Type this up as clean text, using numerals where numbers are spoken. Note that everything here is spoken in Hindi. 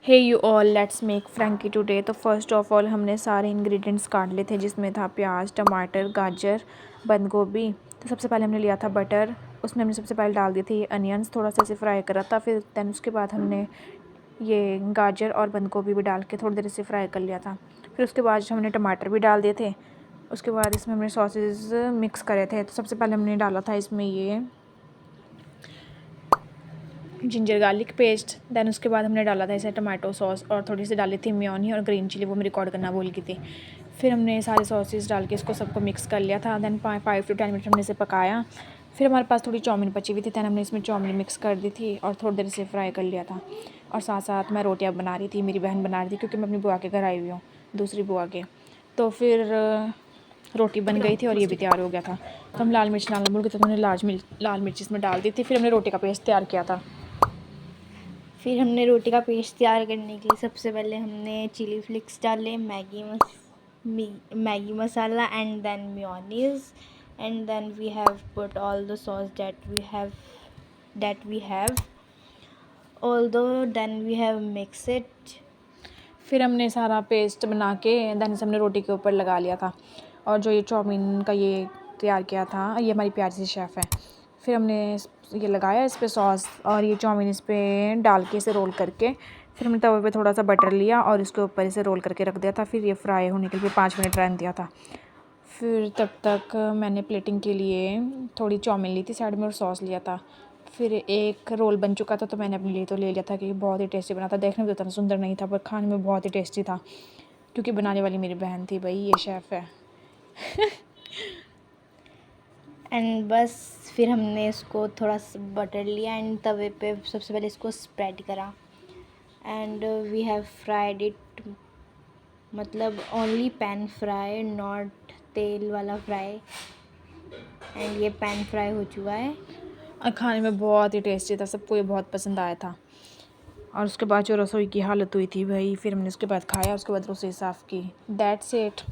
Hey you all, let's make frankie today. तो फर्स्ट ऑफ ऑल हमने सारे इंग्रेडिएंट्स काट लिए थे, जिसमें था प्याज, टमाटर, गाजर, बंद गोभी। तो सबसे पहले हमने लिया था बटर, उसमें हमने सबसे पहले डाल दिए थे ये अनियंस, थोड़ा सा इसे फ्राई करा था। फिर दैन उसके बाद हमने ये गाजर और बंद गोभी भी डाल के थोड़ी देर इसे फ्राई कर लिया था। फिर उसके बाद हमने टमाटर भी डाल दिए थे। उसके बाद इसमें हमने सॉसेज मिक्स करे थे। तो सबसे पहले हमने डाला था इसमें ये जिंजर गार्लिक पेस्ट। दैन उसके बाद हमने डाला था इसे टमाटो सॉस और थोड़ी सी डाली थी मेयोनी और ग्रीन चिली, वो मैं रिकॉर्ड करना भूल गई थी। फिर हमने सारे सॉसेस डाल के इसको सबको मिक्स कर लिया था। दैन 5 to 10 मिनट हमने इसे पकाया। फिर हमारे पास थोड़ी चाउमीन बची हुई थी, दैन हमने इसमें चाउमीन मिक्स कर दी थी और थोड़ी देर इसे फ्राई कर लिया था। और साथ साथ मैं रोटियाँ बना रही थी, मेरी बहन बना रही थी, क्योंकि मैं अपनी बुआ के घर आई हुई हूँ, दूसरी बुआ के। तो फिर रोटी बन गई थी और ये भी तैयार हो गया था। तो हम लाल मिर्च डालना भूल गए थे, तो हमने लाल मिर्च इसमें डाल दी थी। फिर हमने रोटी का पेस्ट तैयार किया था। फिर हमने रोटी का पेस्ट तैयार करने के लिए सबसे पहले हमने चिली फ्लिक्स डाले, Maggi masala and then mayonnaise and then we have put all the sauce that we have although then we have mix it. फिर हमने सारा पेस्ट बना के दैन इसे हमने रोटी के ऊपर लगा लिया था। और जो ये चाउमीन का ये तैयार किया था, ये हमारी प्यारी सी शेफ़ है। फिर हमने ये लगाया इस पर सॉस और ये चाउमीन इस पर डाल के इसे रोल करके, फिर हमने तवे पे थोड़ा सा बटर लिया और इसके ऊपर इसे रोल करके रख दिया था। फिर ये फ्राई होने के लिए 5 मिनट रहने दिया था। फिर तब तक मैंने प्लेटिंग के लिए थोड़ी चाउमीन ली थी साइड में और सॉस लिया था। फिर एक रोल बन चुका था, तो मैंने अपने लिए तो ले लिया था, क्योंकि बहुत ही टेस्टी बना था। देखने में तो इतना सुंदर नहीं था, पर खाने में बहुत ही टेस्टी था, क्योंकि बनाने वाली मेरी बहन थी, भाई ये शेफ़ है। एंड बस फिर हमने इसको थोड़ा सा बटर लिया एंड तवे पे सबसे पहले इसको स्प्रेड करा and we have fried it, मतलब ओनली पैन फ्राई, नॉट तेल वाला फ्राई। एंड ये पैन फ्राई हो चुका है और खाने में बहुत ही टेस्टी था, सबको ये बहुत पसंद आया था। और उसके बाद जो रसोई की हालत हुई थी भाई, फिर हमने उसके बाद खाया, उसके बाद रसोई साफ़ की। That's it.